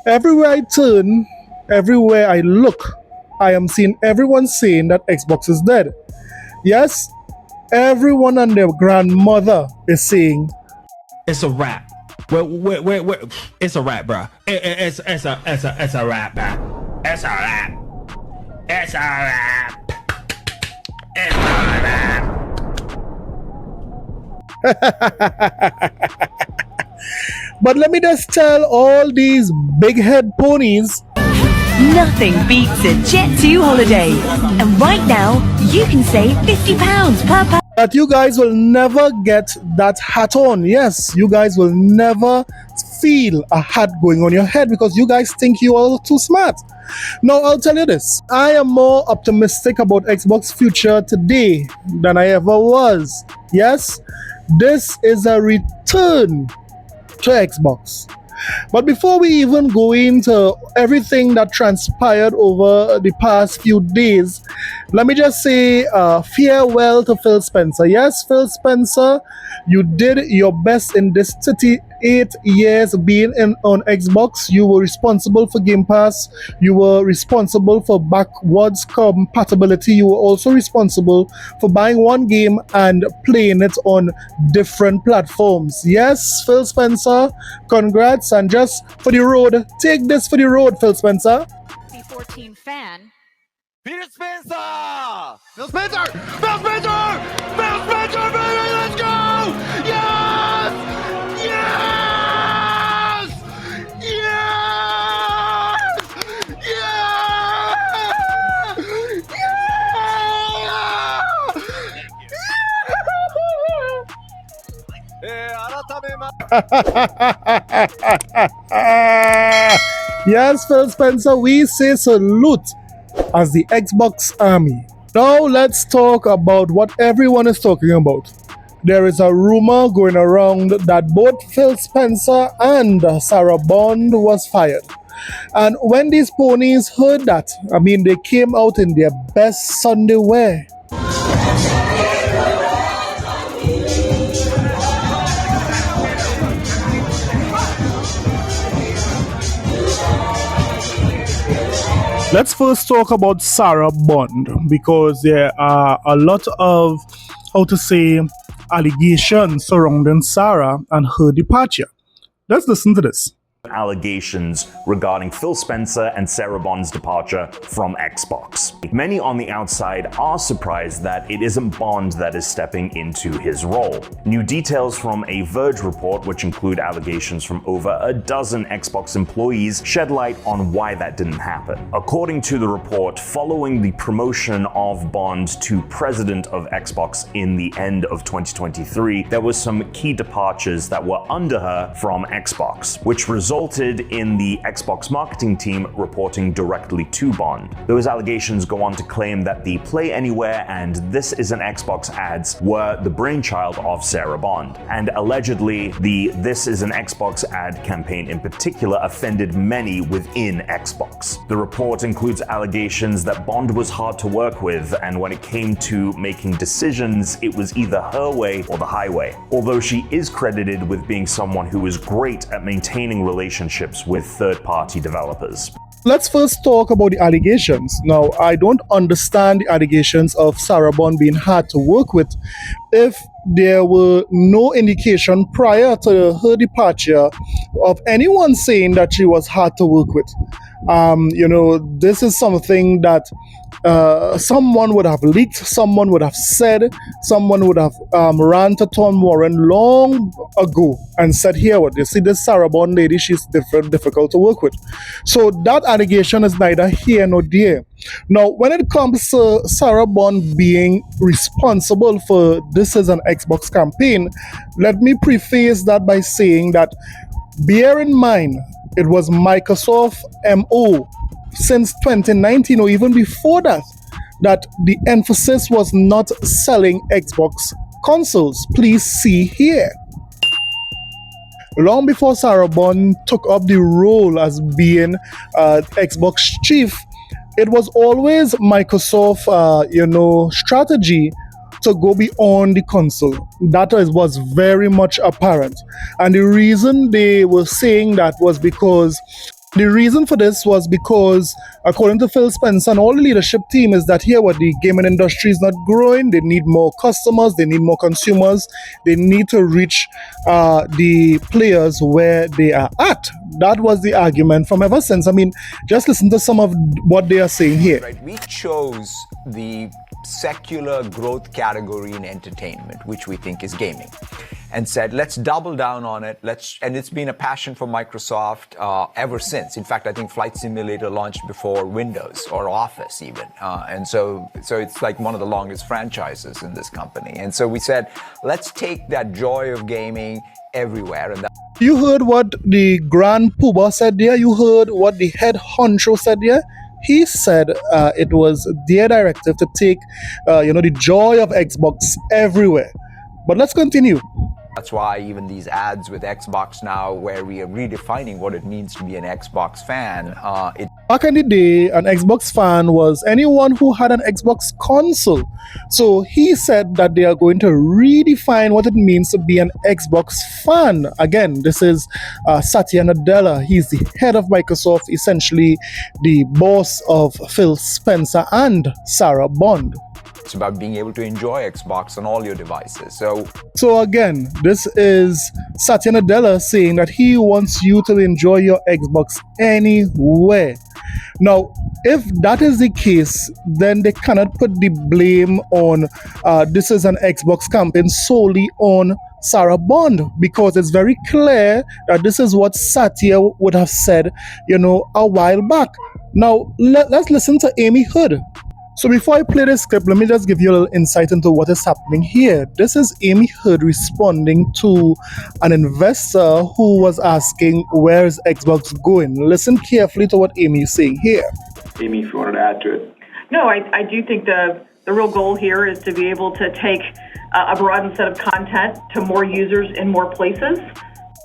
Everywhere I turn, everywhere I look, I am seeing everyone saying that Xbox is dead. Yes, everyone and their grandmother is saying It's a rap. It's a rap, bro. It's a rap, bro. It's a rap. It's a rap. It's a rap. But let me just tell all these big head ponies Nothing beats a Jet2 holiday. And right now, you can save £50 per person. that you guys will never get that hat on. Yes, you guys will never feel a hat going on your head because you guys think you are too smart. Now, I'll tell you this. I am more optimistic about Xbox future today than I ever was. Yes, this is a return to Xbox. But before we even go into everything that transpired over the past few days, let me just say farewell to Phil Spencer. Yes, Phil Spencer, you did your best in this 38 years being on Xbox. You were responsible for Game Pass. You were responsible for backwards compatibility. You were also responsible for buying one game and playing it on different platforms. Yes, Phil Spencer, congrats. And just for the road, take this for the road, Phil Spencer. 14 fan. Peter Spencer! Phil Spencer! Phil Spencer! Phil Spencer, baby, let's go! Yes! Yes! Yes! Yes, Phil Spencer, we say salute as the Xbox army. Now let's talk about what everyone is talking about. There is a rumor going around that both Phil Spencer and Sarah Bond was fired. And when these ponies heard that, they came out in their best Sunday wear. Let's first talk about Sarah Bond because there are a lot of, allegations surrounding Sarah and her departure. Let's listen to this. Allegations regarding Phil Spencer and Sarah Bond's departure from Xbox. Many on the outside are surprised that it isn't Bond that is stepping into his role. New details from a Verge report, which include allegations from over a dozen Xbox employees, shed light on why that didn't happen. According to the report, following the promotion of Bond to president of Xbox in the end of 2023, there were some key departures that were under her from Xbox, which resulted in the Xbox marketing team reporting directly to Bond. Those allegations go on to claim that the Play Anywhere and This Is an Xbox ads were the brainchild of Sarah Bond. And allegedly, the This Is an Xbox ad campaign in particular offended many within Xbox. The report includes allegations that Bond was hard to work with, and when it came to making decisions, it was either her way or the highway. Although she is credited with being someone who is great at maintaining relationships with third-party developers. Let's first talk about the allegations. Now, I don't understand the allegations of Sarah Bond being hard to work with if there were no indication prior to her departure of anyone saying that she was hard to work with. This is something that someone would have leaked, someone would have said, someone would have ran to Tom Warren long ago and said, here, what you see, this Sarah Bond lady, she's difficult to work with. So that allegation is neither here nor there. Now, when it comes to Sarah Bond being responsible for This Is an Xbox campaign, let me preface that by saying that bear in mind, it was Microsoft MO since 2019 or even before that the emphasis was not selling Xbox consoles. Please see here. Long before Sarah Bond took up the role as being Xbox chief, it was always Microsoft, strategy to go beyond the console. That was very much apparent. And the reason they were saying that was because The reason for this was because, according to Phil Spencer and all the leadership team, is that here what the gaming industry is not growing. They need more customers. They need more consumers. They need to reach the players where they are at. That was the argument from ever since. I mean, just listen to some of what they are saying here. Right, we chose the secular growth category in entertainment, which we think is gaming, and said, let's double down on it. And it's been a passion for Microsoft ever since. In fact, I think Flight Simulator launched before Windows or Office even. And so it's like one of the longest franchises in this company. And so we said, let's take that joy of gaming everywhere. And You heard what the Grand Poobah said there? You heard what the head honcho said there? He said it was their directive to take, the joy of Xbox everywhere. But let's continue. that's why even these ads with Xbox now, where we are redefining what it means to be an Xbox fan, Back in the day, an Xbox fan was anyone who had an Xbox console. So he said that they are going to redefine what it means to be an Xbox fan. Again, this is Satya Nadella. He's the head of Microsoft, essentially the boss of Phil Spencer and Sarah Bond. it's about being able to enjoy Xbox on all your devices. So again, this is Satya Nadella saying that he wants you to enjoy your Xbox anywhere. Now, if that is the case, then they cannot put the blame on this is an Xbox campaign solely on Sarah Bond, because it's very clear that this is what Satya would have said, a while back. Now, let's listen to Amy Hood. So before I play this clip, let me just give you a little insight into what is happening here. This is Amy Hood responding to an investor who was asking, where is Xbox going? Listen carefully to what Amy is saying here. Amy, if you wanted to add to it. No, I do think the real goal here is to be able to take a broadened set of content to more users in more places.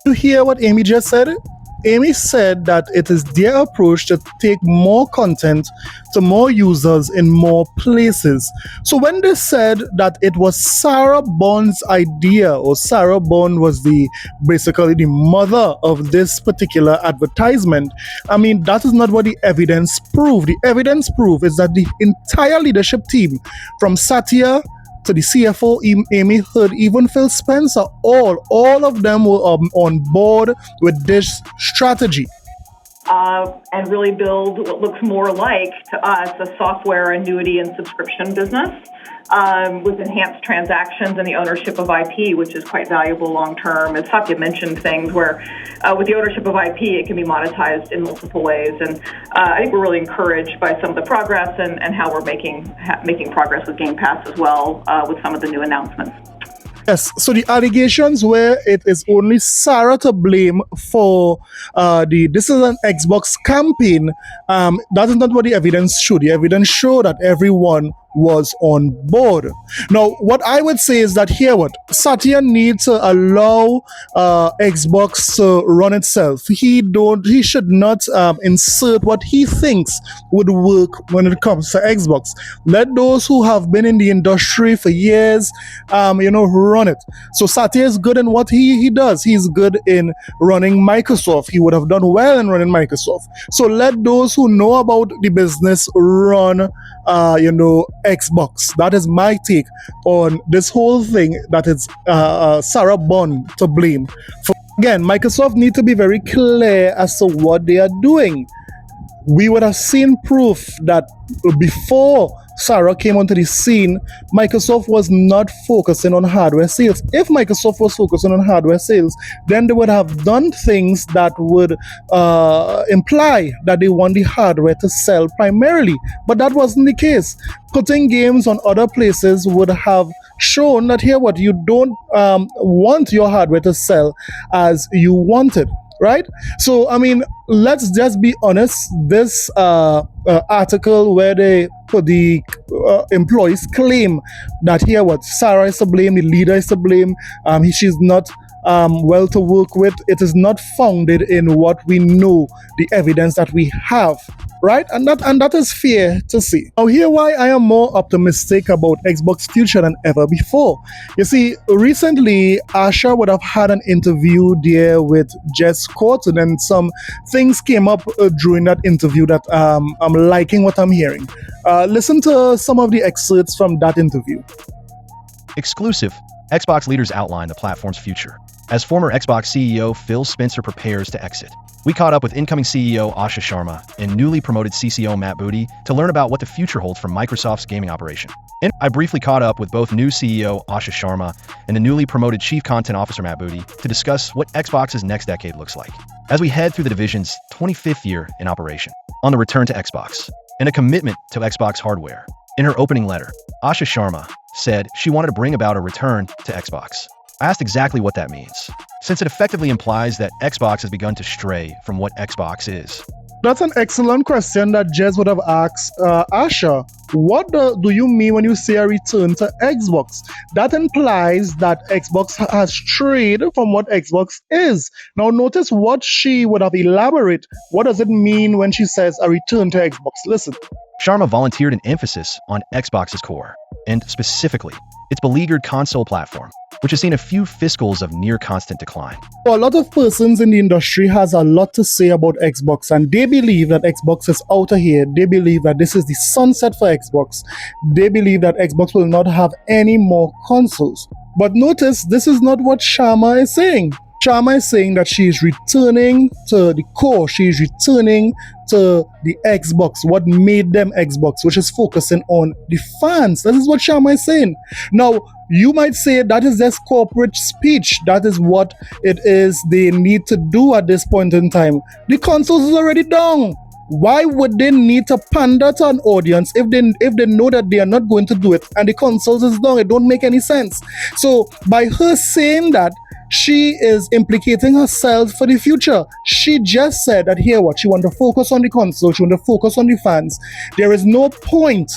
You hear what Amy just said? Amy said that it is their approach to take more content to more users in more places. So when they said that it was Sarah Bond's idea, or Sarah Bond was basically the mother of this particular advertisement, I mean, that is not what the evidence proved. The evidence proved is that the entire leadership team, from Satya to the CFO, Amy Hood, even Phil Spencer, all of them were on board with this strategy. And really build what looks more like, to us, a software annuity and subscription business with enhanced transactions and the ownership of IP, which is quite valuable long term. As Satya mentioned, things where with the ownership of IP, it can be monetized in multiple ways. And I think we're really encouraged by some of the progress and how we're making progress with Game Pass as well with some of the new announcements. Yes, so the allegations where it is only Sarah to blame for this is an Xbox campaign, that is not what the evidence showed. The evidence showed that everyone was on board. Now, what I would say is that here, Satya needs to allow Xbox to run itself. He should not insert what he thinks would work when it comes to Xbox. Let those who have been in the industry for years, run it. So Satya is good in what he does. He's good in running Microsoft. He would have done well in running Microsoft. So let those who know about the business run, Xbox. That is my take on this whole thing, that it's Sarah Bond to blame. Again, Microsoft need to be very clear as to what they are doing. We would have seen proof that before Sarah came onto the scene, Microsoft was not focusing on hardware sales. If Microsoft was focusing on hardware sales, then they would have done things that would imply that they want the hardware to sell primarily. But that wasn't the case. Putting games on other places would have shown that here you don't want your hardware to sell as you wanted. Right? So, I mean, let's just be honest. This article where the employees claim that here Sarah is to blame, the leader is to blame, she's not well to work with. It is not founded in what we know, the evidence that we have, right? And that is fair to see. Now, here why I am more optimistic about Xbox future than ever before. You see, recently Asha would have had an interview there with Jess Court, and then some things came up during that interview that I'm liking what I'm hearing. Listen to some of the excerpts from that interview. Exclusive. Xbox leaders outline the platform's future. As former Xbox CEO Phil Spencer prepares to exit, we caught up with incoming CEO Asha Sharma and newly promoted CCO Matt Booty to learn about what the future holds for Microsoft's gaming operation. And I briefly caught up with both new CEO Asha Sharma and the newly promoted Chief Content Officer Matt Booty to discuss what Xbox's next decade looks like, as we head through the division's 25th year in operation. On the return to Xbox and a commitment to Xbox hardware. In her opening letter, Asha Sharma said she wanted to bring about a return to Xbox. I asked exactly what that means, since it effectively implies that Xbox has begun to stray from what Xbox is. That's an excellent question that Jez would have asked Asha. What do you mean when you say a return to Xbox? That implies that Xbox has strayed from what Xbox is. Now notice what she would have elaborated. What does it mean when she says a return to Xbox? Listen. Sharma volunteered an emphasis on Xbox's core, and specifically, its beleaguered console platform, which has seen a few fiscals of near constant decline. A lot of persons in the industry has a lot to say about Xbox, and they believe that Xbox is out of here. They believe that this is the sunset for Xbox. They believe that Xbox will not have any more consoles. But notice, this is not what Sharma is saying. Sharma is saying that she is returning to the core. She is returning to the Xbox, what made them Xbox, which is focusing on the fans. That is what Sharma is saying. Now, you might say that is just corporate speech. That is what it is they need to do at this point in time. The consoles is already down. Why would they need to pander to an audience if they know that they are not going to do it and the consoles is down? It don't make any sense. So by her saying that, she is implicating herself for the future. She just said that here what she want to focus on the console, she want to focus on the fans. There is no point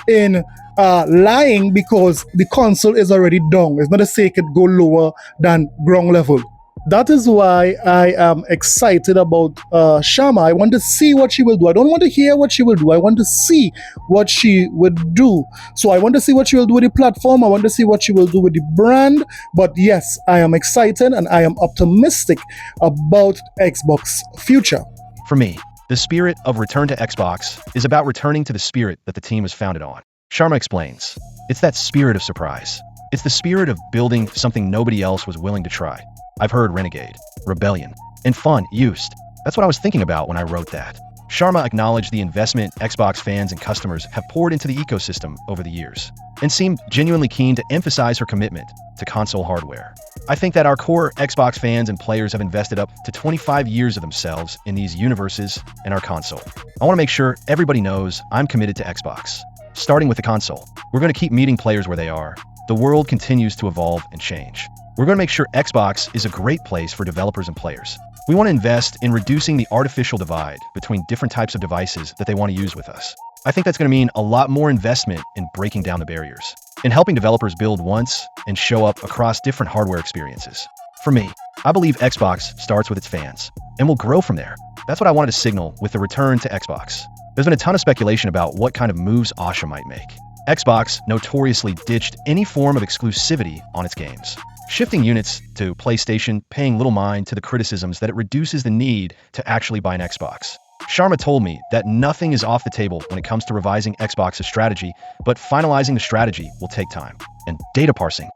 in lying because the console is already down. It's not to say it could go lower than ground level. That is why I am excited about Sharma. I want to see what she will do. I don't want to hear what she will do. I want to see what she would do. So I want to see what she will do with the platform. I want to see what she will do with the brand. But yes, I am excited and I am optimistic about Xbox future. For me, the spirit of return to Xbox is about returning to the spirit that the team is founded on. Sharma explains, it's that spirit of surprise. It's the spirit of building something nobody else was willing to try. I've heard renegade, rebellion, and fun used. That's what I was thinking about when I wrote that. Sharma acknowledged the investment Xbox fans and customers have poured into the ecosystem over the years, and seemed genuinely keen to emphasize her commitment to console hardware. I think that our core Xbox fans and players have invested up to 25 years of themselves in these universes and our console. I want to make sure everybody knows I'm committed to Xbox. Starting with the console, we're going to keep meeting players where they are. The world continues to evolve and change. We're going to make sure Xbox is a great place for developers and players. We want to invest in reducing the artificial divide between different types of devices that they want to use with us. I think that's going to mean a lot more investment in breaking down the barriers, in helping developers build once and show up across different hardware experiences. For me, I believe Xbox starts with its fans and will grow from there. That's what I wanted to signal with the return to Xbox. There's been a ton of speculation about what kind of moves Asha might make. Xbox notoriously ditched any form of exclusivity on its games, shifting units to PlayStation, paying little mind to the criticisms that it reduces the need to actually buy an Xbox. Sharma told me that nothing is off the table when it comes to revising Xbox's strategy, but finalizing the strategy will take time. And data parsing.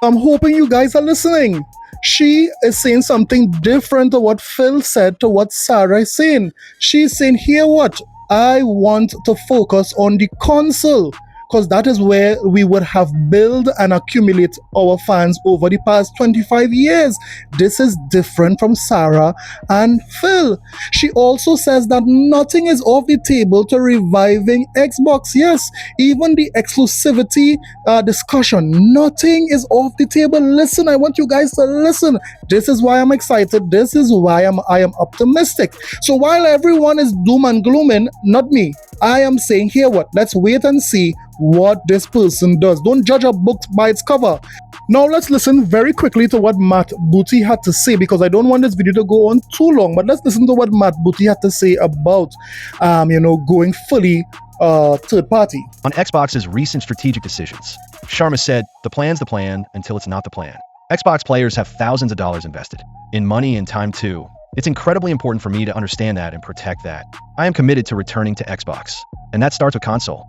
I'm hoping you guys are listening. She is saying something different to what Phil said to what Sarah is saying. She's saying, hear what? I want to focus on the console, because that is where we would have built and accumulate our fans over the past 25 years. This is different from Sarah and Phil. She also says that nothing is off the table to reviving Xbox. Yes, even the exclusivity discussion, nothing is off the table. Listen, I want you guys to listen. This is why I'm excited. This is why I am optimistic. So while everyone is doom and glooming, not me. I am saying, here what? Let's wait and see what this person does. Don't judge a book by its cover. Now let's listen very quickly to what Matt Booty had to say, because I don't want this video to go on too long, but let's listen to what Matt Booty had to say about, going fully third party. On Xbox's recent strategic decisions, Sharma said, "The plan's the plan until it's not the plan." Xbox players have thousands of dollars invested, in money and time too. It's incredibly important for me to understand that and protect that. I am committed to returning to Xbox, and that starts with console.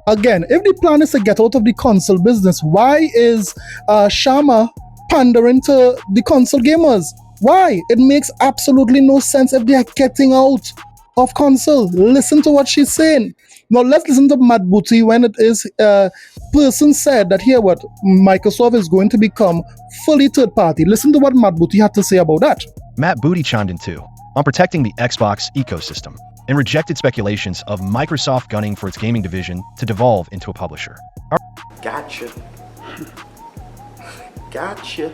Again, if the plan is to get out of the console business, why is Sharma pandering to the console gamers? Why? It makes absolutely no sense if they are getting out of console. Listen to what she's saying. Now let's listen to Matt Booty when it is person said that here what Microsoft is going to become fully third party. Listen to what Matt Booty had to say about that. Matt Booty chimed in too on protecting the Xbox ecosystem and rejected speculations of Microsoft gunning for its gaming division to devolve into a publisher. Gotcha. Gotcha.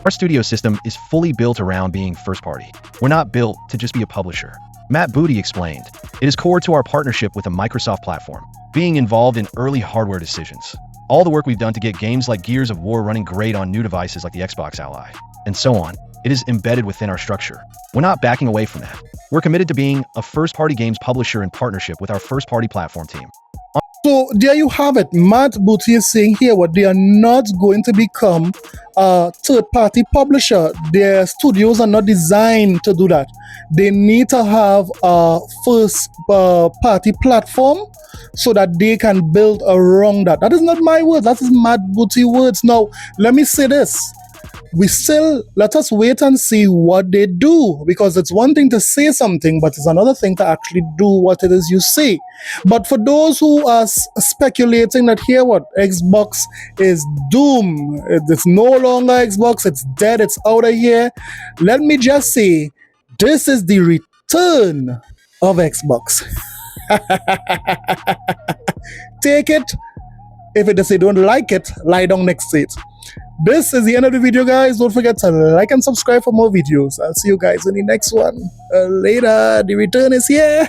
Our studio system is fully built around being first party. We're not built to just be a publisher. Matt Booty explained, "It is core to our partnership with the Microsoft platform, being involved in early hardware decisions. All the work we've done to get games like Gears of War running great on new devices like the Xbox Ally, and so on. It is embedded within our structure. We're not backing away from that. We're committed to being a first-party games publisher in partnership with our first-party platform team." So there you have it. Matt Booty is saying here what they are not going to become a third-party publisher. Their studios are not designed to do that. They need to have a first-party platform so that they can build around that. That is not my words. That is Matt Booty words. Now, let me say this. Let us wait and see what they do, because it's one thing to say something, but it's another thing to actually do what it is you say. But for those who are speculating that here what Xbox is doomed, it's no longer Xbox, it's dead, it's out of here, let me just say, this is the return of Xbox. Take it. If it is you don't like it, lie down next to it. This is the end of the video, guys. Don't forget to like and subscribe for more videos. I'll see you guys in the next one. Later. The return is here.